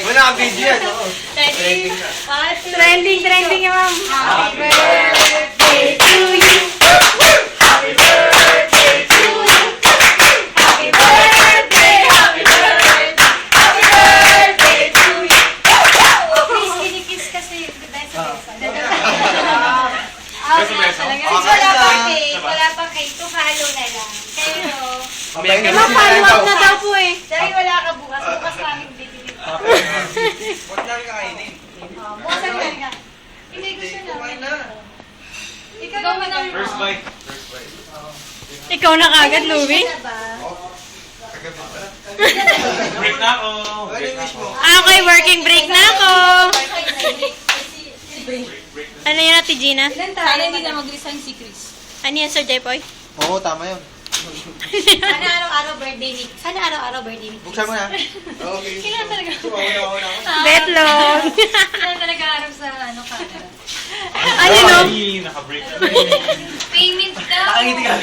Wala ka video yan, oo. Trending yung ma'am. Happy birthday to you. Happy birthday to you. Happy birthday, happy birthday. Happy birthday to you. Please, kinikis kasi yung besa. Wala pang cake. Tuhalo na lang. Pero, Ma-follow up na daw po eh. dahil wala ka bukas, bukas namin bibili. Huwag lang kakainin. Bukas ang lang. Hindi gusto Kumain na. na. Ikaw naman ang First bite. First bite. Ikaw na kagad, Louie. Kagabi pala. Break na ako. Ano yung wish mo? Okay, working break na ako. Ano yun, Ate Gina? Sana hindi na mag-resign si Chris. Ano yan, Sir Jepoy? Oo, tama yun. Sana araw-araw birthday ni. Sana araw-araw birthday ni. Buksan mo na. Okay. Kailan talaga? Mauna ako. Betlog. Kailan talaga araw sa ano camera? Ano no? Naka-break. Payment daw. Nakangiti ka.